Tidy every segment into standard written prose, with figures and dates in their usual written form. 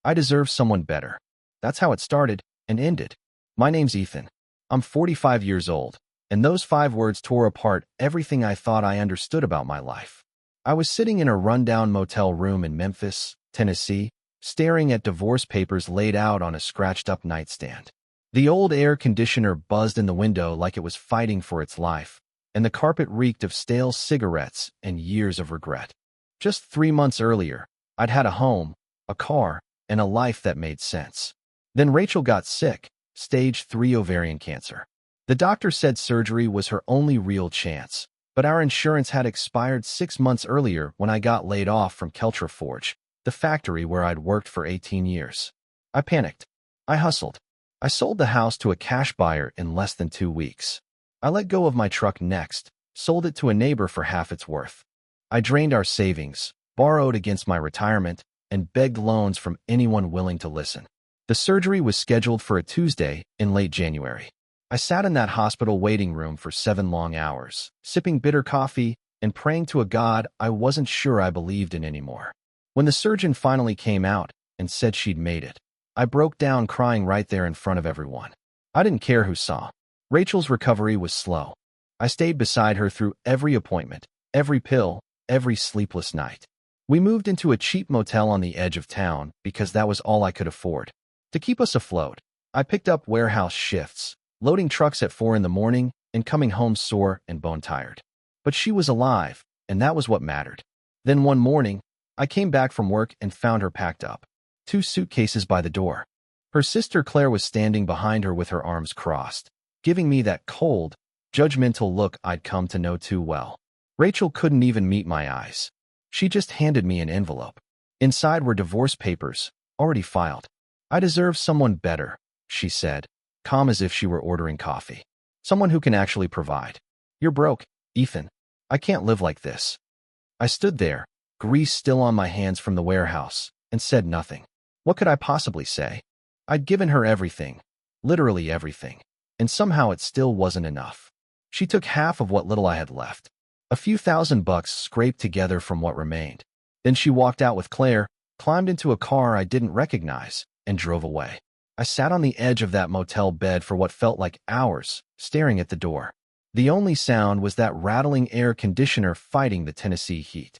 I deserve someone better. That's how it started and ended. My name's Ethan. I'm 45 years old, and those 5 words tore apart everything I thought I understood about my life. I was sitting in a rundown motel room in Memphis, Tennessee, staring at divorce papers laid out on a scratched-up nightstand. The old air conditioner buzzed in the window like it was fighting for its life, and the carpet reeked of stale cigarettes and years of regret. Just 3 months earlier, I'd had a home, a car, and a life that made sense. Then Rachel got sick, stage 3 ovarian cancer. The doctor said surgery was her only real chance, but our insurance had expired 6 months earlier when I got laid off from Keltra Forge, the factory where I'd worked for 18 years. I panicked. I hustled. I sold the house to a cash buyer in less than 2 weeks. I let go of my truck next, sold it to a neighbor for half its worth. I drained our savings, borrowed against my retirement, and begged loans from anyone willing to listen. The surgery was scheduled for a Tuesday in late January. I sat in that hospital waiting room for 7 long hours, sipping bitter coffee and praying to a God I wasn't sure I believed in anymore. When the surgeon finally came out and said she'd made it, I broke down crying right there in front of everyone. I didn't care who saw. Rachel's recovery was slow. I stayed beside her through every appointment, every pill, every sleepless night. We moved into a cheap motel on the edge of town because that was all I could afford. To keep us afloat, I picked up warehouse shifts, loading trucks at 4 in the morning and coming home sore and bone-tired. But she was alive, and that was what mattered. Then one morning, I came back from work and found her packed up, 2 suitcases by the door. Her sister Claire was standing behind her with her arms crossed, giving me that cold, judgmental look I'd come to know too well. Rachel couldn't even meet my eyes. She just handed me an envelope. Inside were divorce papers, already filed. "I deserve someone better," she said, calm as if she were ordering coffee. "Someone who can actually provide. You're broke, Ethan. I can't live like this." I stood there, grease still on my hands from the warehouse, and said nothing. What could I possibly say? I'd given her everything, literally everything, and somehow it still wasn't enough. She took half of what little I had left, a few $1,000 scraped together from what remained. Then she walked out with Claire, climbed into a car I didn't recognize, and drove away. I sat on the edge of that motel bed for what felt like hours, staring at the door. The only sound was that rattling air conditioner fighting the Tennessee heat.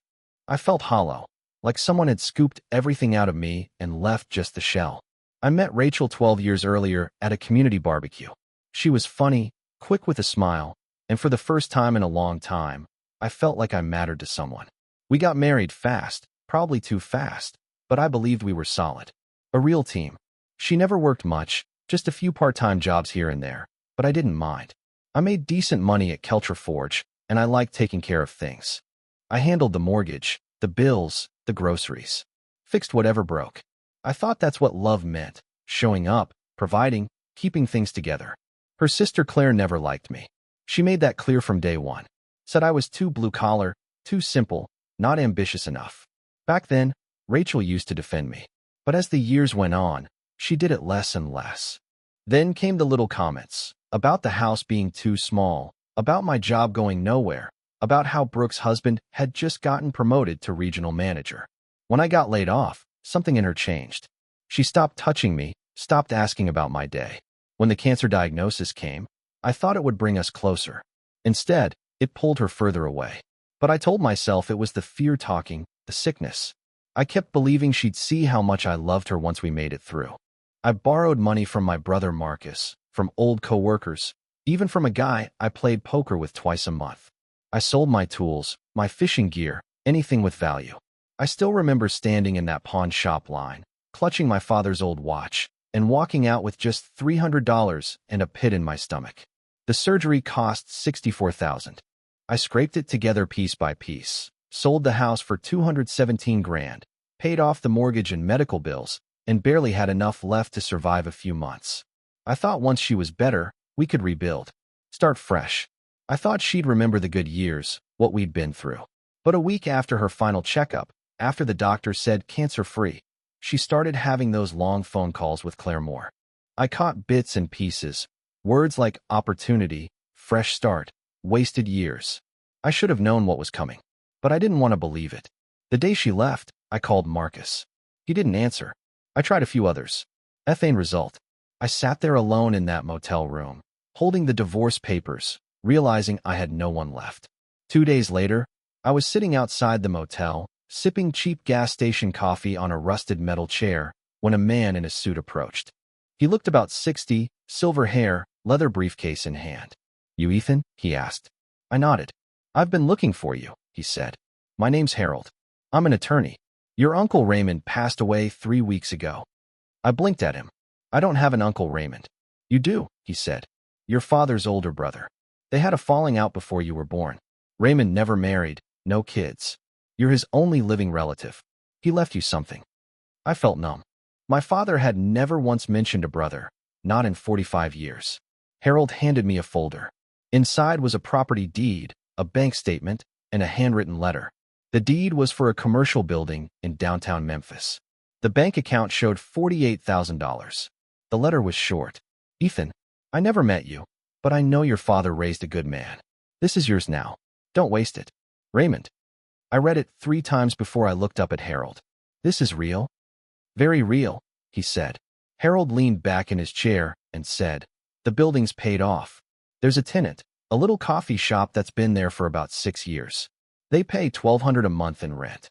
I felt hollow, like someone had scooped everything out of me and left just the shell. I met Rachel 12 years earlier at a community barbecue. She was funny, quick with a smile, and for the first time in a long time, I felt like I mattered to someone. We got married fast, probably too fast, but I believed we were solid. A real team. She never worked much, just a few part-time jobs here and there, but I didn't mind. I made decent money at Keltra Forge, and I liked taking care of things. I handled the mortgage, the bills, the groceries. Fixed whatever broke. I thought that's what love meant, showing up, providing, keeping things together. Her sister Claire never liked me. She made that clear from day one. Said I was too blue-collar, too simple, not ambitious enough. Back then, Rachel used to defend me. But as the years went on, she did it less and less. Then came the little comments, about the house being too small, about my job going nowhere, about how Brooke's husband had just gotten promoted to regional manager. When I got laid off, something in her changed. She stopped touching me, stopped asking about my day. When the cancer diagnosis came, I thought it would bring us closer. Instead, it pulled her further away. But I told myself it was the fear talking, the sickness. I kept believing she'd see how much I loved her once we made it through. I borrowed money from my brother Marcus, from old coworkers, even from a guy I played poker with twice a month. I sold my tools, my fishing gear, anything with value. I still remember standing in that pawn shop line, clutching my father's old watch, and walking out with just $300 and a pit in my stomach. The surgery cost $64,000. I scraped it together piece by piece, sold the house for $217 grand, paid off the mortgage and medical bills, and barely had enough left to survive a few months. I thought once she was better, we could rebuild, start fresh. I thought she'd remember the good years, what we'd been through. But a week after her final checkup, after the doctor said cancer-free, she started having those long phone calls with Claire Moore. I caught bits and pieces, words like opportunity, fresh start, wasted years. I should have known what was coming, but I didn't want to believe it. The day she left, I called Marcus. He didn't answer. I tried a few others. Ethane result. I sat there alone in that motel room, holding the divorce papers, realizing I had no one left. 2 days later, I was sitting outside the motel, sipping cheap gas station coffee on a rusted metal chair, when a man in a suit approached. He looked about 60, silver hair, leather briefcase in hand. "You Ethan?" he asked. I nodded. "I've been looking for you," he said. "My name's Harold. I'm an attorney. Your uncle Raymond passed away 3 weeks ago." I blinked at him. "I don't have an uncle Raymond." "You do," he said. "Your father's older brother. They had a falling out before you were born. Raymond never married, no kids. You're his only living relative. He left you something." I felt numb. My father had never once mentioned a brother, not in 45 years. Harold handed me a folder. Inside was a property deed, a bank statement, and a handwritten letter. The deed was for a commercial building in downtown Memphis. The bank account showed $48,000. The letter was short. "Ethan, I never met you, but I know your father raised a good man. This is yours now. Don't waste it. Raymond." I read it 3 times before I looked up at Harold. "This is real?" "Very real," he said. Harold leaned back in his chair and said, "The building's paid off. There's a tenant, a little coffee shop that's been there for about 6 years. They pay $1,200 a month in rent."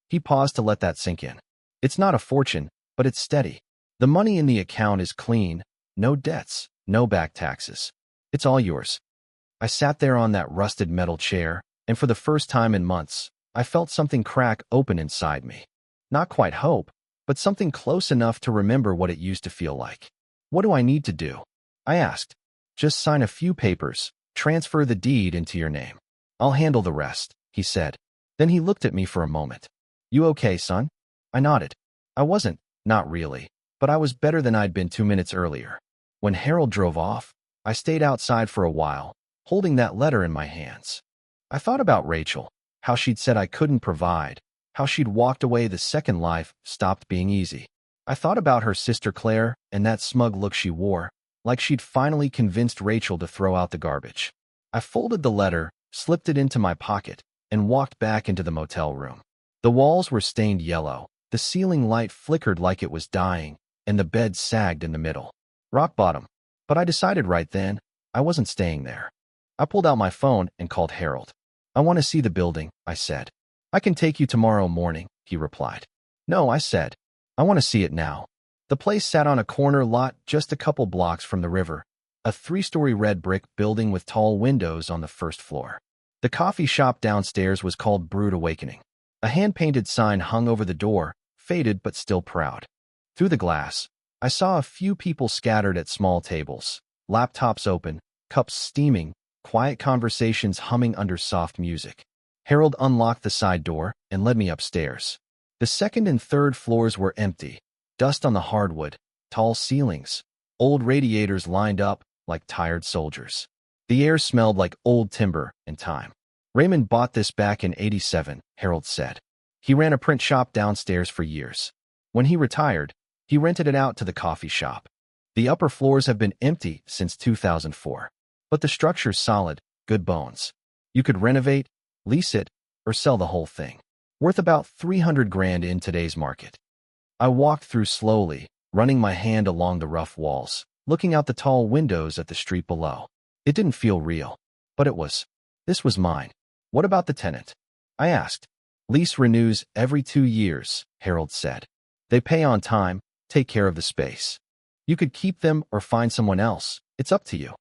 He paused to let that sink in. "It's not a fortune, but it's steady. The money in the account is clean, no debts, no back taxes. It's all yours." I sat there on that rusted metal chair, and for the first time in months, I felt something crack open inside me. Not quite hope, but something close enough to remember what it used to feel like. "What do I need to do?" I asked. "Just sign a few papers, transfer the deed into your name. I'll handle the rest," he said. Then he looked at me for a moment. "You okay, son?" I nodded. I wasn't, not really, but I was better than I'd been 2 minutes earlier. When Harold drove off, I stayed outside for a while, holding that letter in my hands. I thought about Rachel, how she'd said I couldn't provide, how she'd walked away the second life stopped being easy. I thought about her sister Claire and that smug look she wore, like she'd finally convinced Rachel to throw out the garbage. I folded the letter, slipped it into my pocket, and walked back into the motel room. The walls were stained yellow, the ceiling light flickered like it was dying, and the bed sagged in the middle. Rock bottom. But I decided right then, I wasn't staying there. I pulled out my phone and called Harold. "I want to see the building," I said. "I can take you tomorrow morning," he replied. "No," I said. "I want to see it now." The place sat on a corner lot just a couple blocks from the river, a 3-story red brick building with tall windows on the first floor. The coffee shop downstairs was called Brewed Awakening. A hand-painted sign hung over the door, faded but still proud. Through the glass, I saw a few people scattered at small tables, laptops open, cups steaming, quiet conversations humming under soft music. Harold unlocked the side door and led me upstairs. The second and third floors were empty, dust on the hardwood, tall ceilings, old radiators lined up like tired soldiers. The air smelled like old timber and time. "Raymond bought this back in '87, Harold said. "He ran a print shop downstairs for years. When he retired, he rented it out to the coffee shop. The upper floors have been empty since 2004. But the structure's solid, good bones. You could renovate, lease it, or sell the whole thing. Worth about 300 grand in today's market." I walked through slowly, running my hand along the rough walls, looking out the tall windows at the street below. It didn't feel real, but it was. This was mine. "What about the tenant?" I asked. "Lease renews every 2 years, Harold said. "They pay on time, take care of the space. You could keep them or find someone else. It's up to you."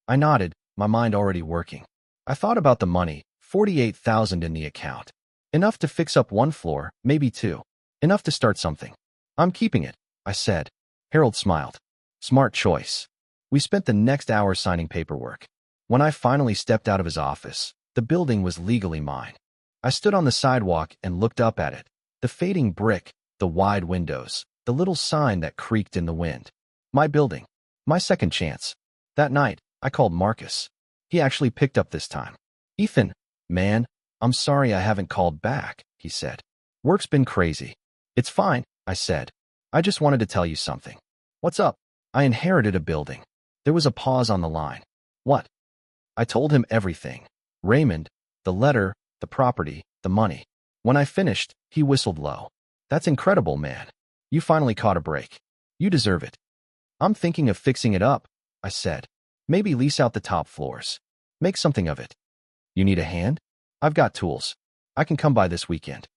I nodded, my mind already working. I thought about the money, $48,000 in the account. Enough to fix up 1 floor, maybe 2. Enough to start something. "I'm keeping it," I said. Harold smiled. "Smart choice." We spent the next hour signing paperwork. When I finally stepped out of his office, the building was legally mine. I stood on the sidewalk and looked up at it. The fading brick, the wide windows, the little sign that creaked in the wind. My building. My second chance. That night, I called Marcus. He actually picked up this time. "Ethan, man, I'm sorry I haven't called back," he said. "Work's been crazy." "It's fine," I said. "I just wanted to tell you something." "What's up?" "I inherited a building." There was a pause on the line. "What?" I told him everything. Raymond, the letter, the property, the money. When I finished, he whistled low. "That's incredible, man. You finally caught a break. You deserve it. I'm thinking of fixing it up, I said. Maybe lease out the top floors. Make something of it. You need a hand? I've got tools. I can come by this weekend.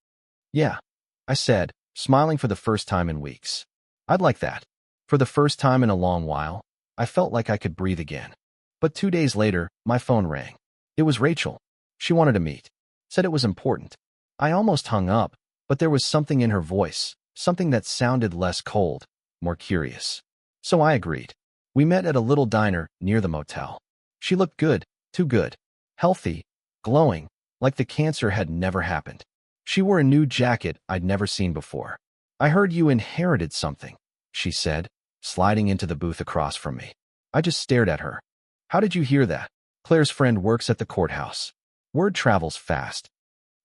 Yeah, I said, smiling for the first time in weeks. I'd like that. For the first time in a long while, I felt like I could breathe again. But 2 days later, my phone rang. It was Rachel. She wanted to meet. Said it was important. I almost hung up, but there was something in her voice, something that sounded less cold, more curious. So I agreed. We met at a little diner near the motel. She looked good, too good. Healthy, glowing, like the cancer had never happened. She wore a new jacket I'd never seen before. I heard you inherited something, she said, sliding into the booth across from me. I just stared at her. How did you hear that? Claire's friend works at the courthouse. Word travels fast.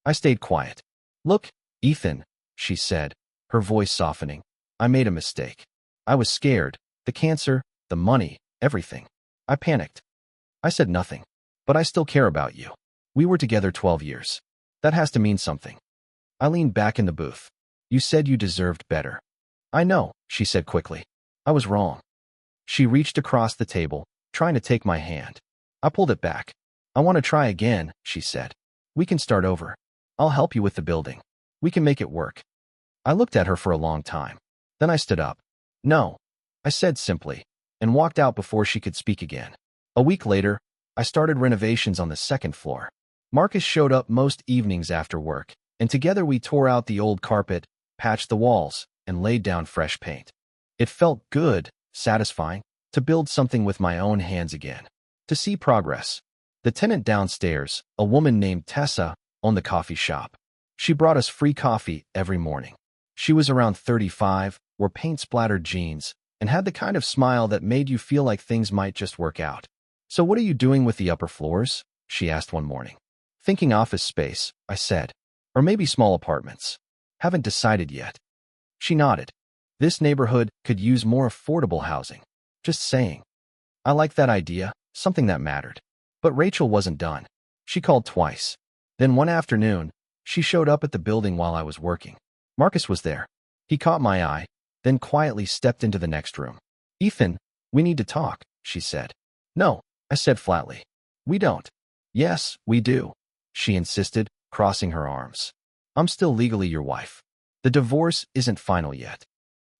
I stayed quiet. Look, Ethan, she said, her voice softening. I made a mistake. I was scared. The cancer, the money, everything. I panicked. I said nothing. But I still care about you. We were together 12 years. That has to mean something. I leaned back in the booth. You said you deserved better. I know, she said quickly. I was wrong. She reached across the table, trying to take my hand. I pulled it back. I want to try again, she said. We can start over. I'll help you with the building. We can make it work. I looked at her for a long time. Then I stood up. No, I said simply, and walked out before she could speak again. A week later, I started renovations on the second floor. Marcus showed up most evenings after work, and together we tore out the old carpet, patched the walls, and laid down fresh paint. It felt good, satisfying, to build something with my own hands again. To see progress. The tenant downstairs, a woman named Tessa, owned the coffee shop. She brought us free coffee every morning. She was around 35, wore paint-splattered jeans, and had the kind of smile that made you feel like things might just work out. So what are you doing with the upper floors? She asked one morning. Thinking office space, I said. Or maybe small apartments. Haven't decided yet. She nodded. This neighborhood could use more affordable housing. Just saying. I liked that idea, something that mattered. But Rachel wasn't done. She called twice. Then one afternoon, she showed up at the building while I was working. Marcus was there. He caught my eye, then quietly stepped into the next room. Ethan, we need to talk, she said. No, I said flatly. We don't. Yes, we do, she insisted, crossing her arms. I'm still legally your wife. The divorce isn't final yet.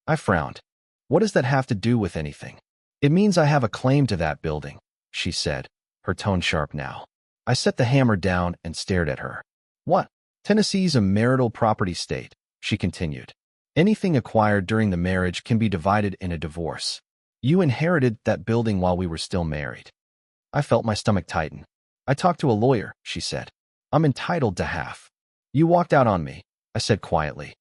I frowned. What does that have to do with anything? It means I have a claim to that building, she said, her tone sharp now. I set the hammer down and stared at her. What? Tennessee's a marital property state, she continued. Anything acquired during the marriage can be divided in a divorce. You inherited that building while we were still married. I felt my stomach tighten. I talked to a lawyer, she said. I'm entitled to half. You walked out on me, I said quietly.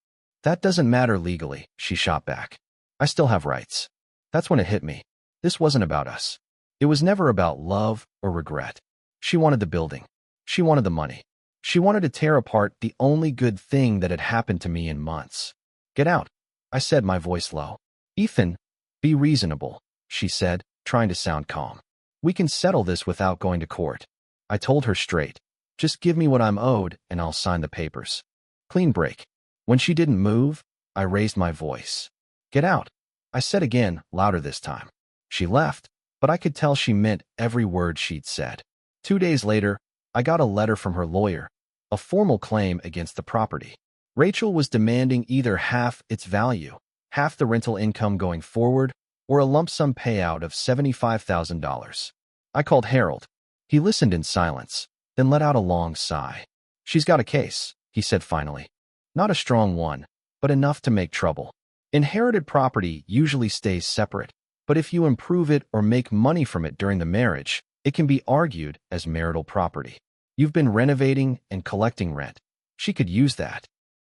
That doesn't matter legally, she shot back. I still have rights. That's when it hit me. This wasn't about us. It was never about love or regret. She wanted the building. She wanted the money. She wanted to tear apart the only good thing that had happened to me in months. Get out, I said, my voice low. Ethan, be reasonable, she said, trying to sound calm. We can settle this without going to court. I told her straight. Just give me what I'm owed and I'll sign the papers. Clean break. When she didn't move, I raised my voice. Get out, I said again, louder this time. She left, but I could tell she meant every word she'd said. 2 days later, I got a letter from her lawyer, a formal claim against the property. Rachel was demanding either half its value, half the rental income going forward, or a lump sum payout of $75,000. I called Harold. He listened in silence, then let out a long sigh. She's got a case, he said finally. Not a strong one, but enough to make trouble. Inherited property usually stays separate, but if you improve it or make money from it during the marriage, it can be argued as marital property. You've been renovating and collecting rent. She could use that.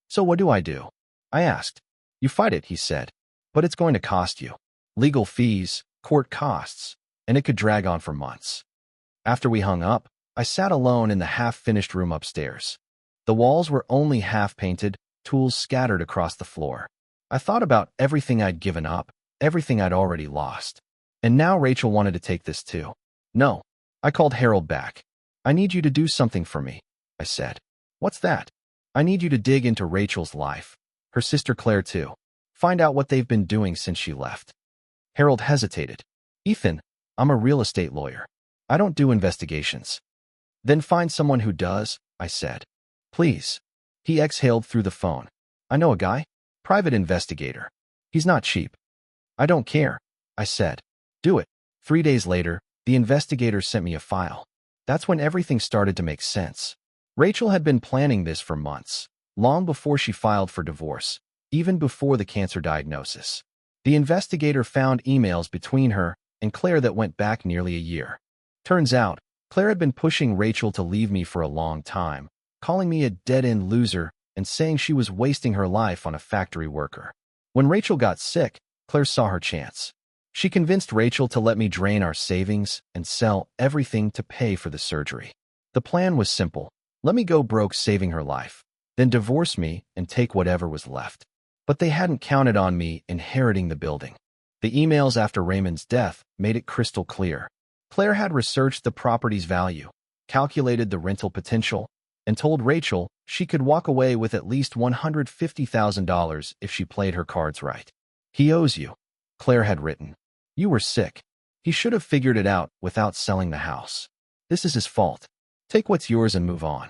So what do? I asked. You fight it, he said. But it's going to cost you. Legal fees, court costs, and it could drag on for months. After we hung up, I sat alone in the half-finished room upstairs. The walls were only half-painted, tools scattered across the floor. I thought about everything I'd given up, everything I'd already lost. And now Rachel wanted to take this too. No. I called Harold back. I need you to do something for me, I said. What's that? I need you to dig into Rachel's life. Her sister Claire too. Find out what they've been doing since she left. Harold hesitated. Ethan, I'm a real estate lawyer. I don't do investigations. Then find someone who does, I said. Please. He exhaled through the phone. I know a guy. Private investigator. He's not cheap. I don't care, I said. Do it. 3 days later, the investigator sent me a file. That's when everything started to make sense. Rachel had been planning this for months, long before she filed for divorce, even before the cancer diagnosis. The investigator found emails between her and Claire that went back nearly a year. Turns out, Claire had been pushing Rachel to leave me for a long time, calling me a dead-end loser and saying she was wasting her life on a factory worker. When Rachel got sick, Claire saw her chance. She convinced Rachel to let me drain our savings and sell everything to pay for the surgery. The plan was simple. Let me go broke saving her life, then divorce me and take whatever was left. But they hadn't counted on me inheriting the building. The emails after Raymond's death made it crystal clear. Claire had researched the property's value, calculated the rental potential, and told Rachel she could walk away with at least $150,000 if she played her cards right. He owes you, Claire had written. You were sick. He should have figured it out without selling the house. This is his fault. Take what's yours and move on.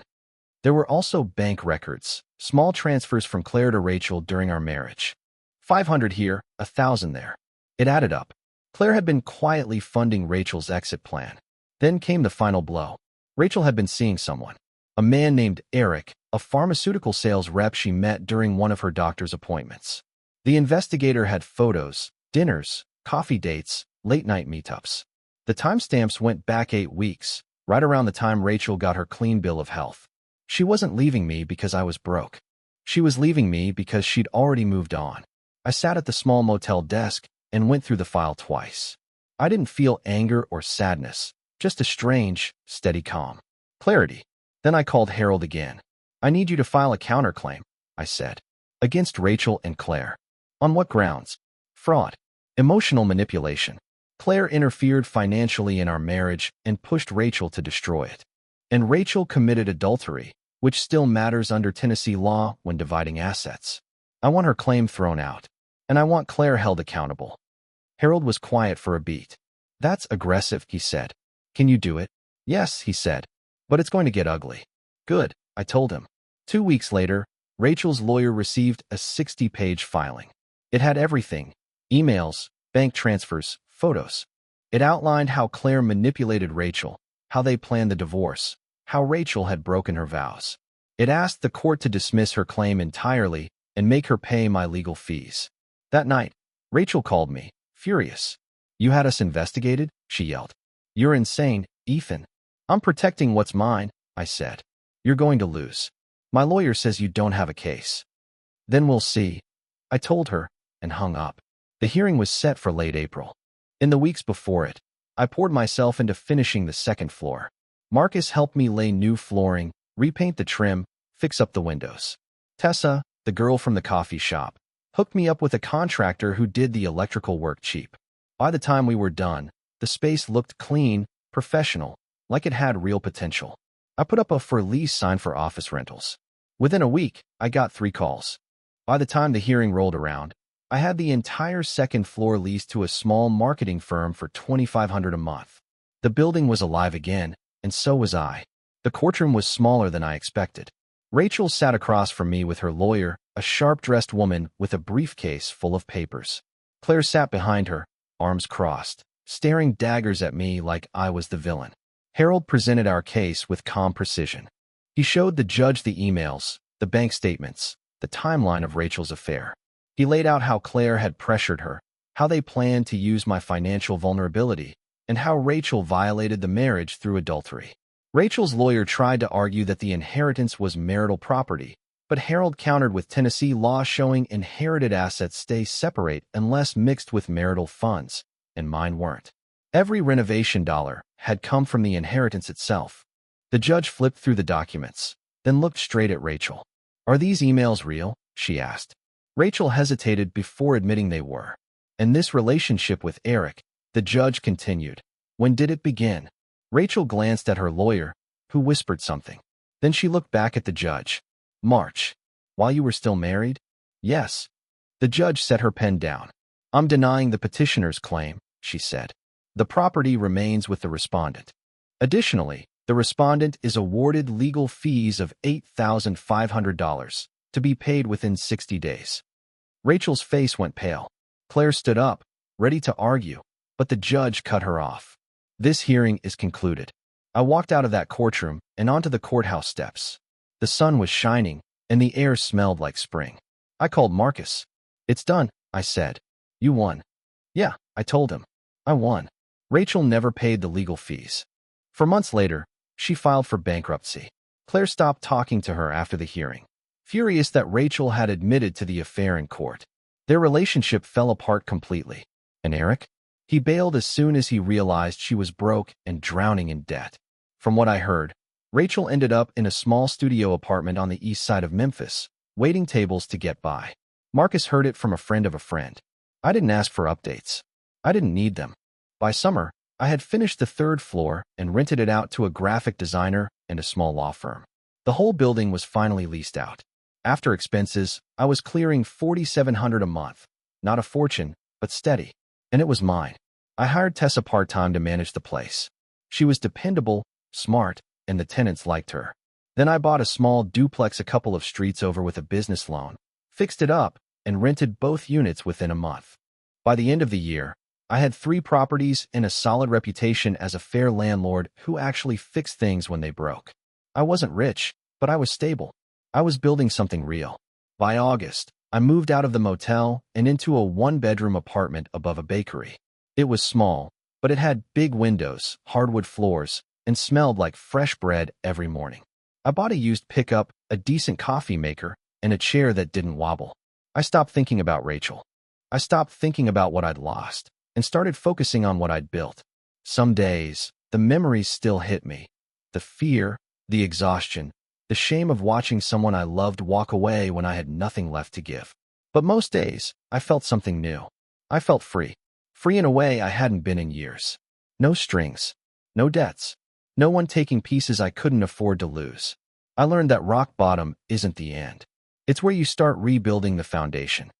There were also bank records, small transfers from Claire to Rachel during our marriage. 500 here, 1,000 there. It added up. Claire had been quietly funding Rachel's exit plan. Then came the final blow. Rachel had been seeing someone. A man named Eric, a pharmaceutical sales rep she met during one of her doctor's appointments. The investigator had photos, dinners, coffee dates, late-night meetups. The timestamps went back 8 weeks, right around the time Rachel got her clean bill of health. She wasn't leaving me because I was broke. She was leaving me because she'd already moved on. I sat at the small motel desk and went through the file twice. I didn't feel anger or sadness, just a strange, steady calm. Clarity. Then I called Harold again. I need you to file a counterclaim, I said. Against Rachel and Claire. On what grounds? Fraud. Emotional manipulation. Claire interfered financially in our marriage and pushed Rachel to destroy it. And Rachel committed adultery, which still matters under Tennessee law when dividing assets. I want her claim thrown out. And I want Claire held accountable. Harold was quiet for a beat. That's aggressive, he said. Can you do it? Yes, he said. But it's going to get ugly. Good, I told him. 2 weeks later, Rachel's lawyer received a 60-page filing. It had everything. Emails, bank transfers, photos. It outlined how Claire manipulated Rachel, how they planned the divorce, how Rachel had broken her vows. It asked the court to dismiss her claim entirely and make her pay my legal fees. That night, Rachel called me, furious. You had us investigated? She yelled. You're insane, Ethan. I'm protecting what's mine, I said. You're going to lose. My lawyer says you don't have a case. Then we'll see, I told her, and hung up. The hearing was set for late April. In the weeks before it, I poured myself into finishing the second floor. Marcus helped me lay new flooring, repaint the trim, fix up the windows. Tessa, the girl from the coffee shop, hooked me up with a contractor who did the electrical work cheap. By the time we were done, the space looked clean, professional, like it had real potential. I put up a for lease sign for office rentals. Within a week, I got 3 calls. By the time the hearing rolled around, I had the entire second floor leased to a small marketing firm for $2,500 a month. The building was alive again, and so was I. The courtroom was smaller than I expected. Rachel sat across from me with her lawyer, a sharp-dressed woman with a briefcase full of papers. Claire sat behind her, arms crossed, staring daggers at me like I was the villain. Harold presented our case with calm precision. He showed the judge the emails, the bank statements, the timeline of Rachel's affair. He laid out how Claire had pressured her, how they planned to use my financial vulnerability, and how Rachel violated the marriage through adultery. Rachel's lawyer tried to argue that the inheritance was marital property, but Harold countered with Tennessee law showing inherited assets stay separate unless mixed with marital funds, and mine weren't. Every renovation dollar had come from the inheritance itself. The judge flipped through the documents, then looked straight at Rachel. Are these emails real? She asked. Rachel hesitated before admitting they were. And this relationship with Eric, the judge continued. When did it begin? Rachel glanced at her lawyer, who whispered something. Then she looked back at the judge. March. While you were still married? Yes. The judge set her pen down. I'm denying the petitioner's claim, she said. The property remains with the respondent. Additionally, the respondent is awarded legal fees of $8,500 to be paid within 60 days. Rachel's face went pale. Claire stood up, ready to argue, but the judge cut her off. This hearing is concluded. I walked out of that courtroom and onto the courthouse steps. The sun was shining, and the air smelled like spring. I called Marcus. It's done, I said. You won. Yeah, I told him. I won. Rachel never paid the legal fees. For months later, she filed for bankruptcy. Claire stopped talking to her after the hearing, furious that Rachel had admitted to the affair in court. Their relationship fell apart completely. And Eric? He bailed as soon as he realized she was broke and drowning in debt. From what I heard, Rachel ended up in a small studio apartment on the east side of Memphis, waiting tables to get by. Marcus heard it from a friend of a friend. I didn't ask for updates. I didn't need them. By summer, I had finished the third floor and rented it out to a graphic designer and a small law firm. The whole building was finally leased out. After expenses, I was clearing $4,700 a month. Not a fortune, but steady. And it was mine. I hired Tessa part-time to manage the place. She was dependable, smart, and the tenants liked her. Then I bought a small duplex a couple of streets over with a business loan, fixed it up, and rented both units within a month. By the end of the year, I had 3 properties and a solid reputation as a fair landlord who actually fixed things when they broke. I wasn't rich, but I was stable. I was building something real. By August, I moved out of the motel and into a 1-bedroom apartment above a bakery. It was small, but it had big windows, hardwood floors, and smelled like fresh bread every morning. I bought a used pickup, a decent coffee maker, and a chair that didn't wobble. I stopped thinking about Rachel. I stopped thinking about what I'd lost and started focusing on what I'd built. Some days, the memories still hit me. The fear, the exhaustion, the shame of watching someone I loved walk away when I had nothing left to give. But most days, I felt something new. I felt free. Free in a way I hadn't been in years. No strings. No debts. No one taking pieces I couldn't afford to lose. I learned that rock bottom isn't the end. It's where you start rebuilding the foundation.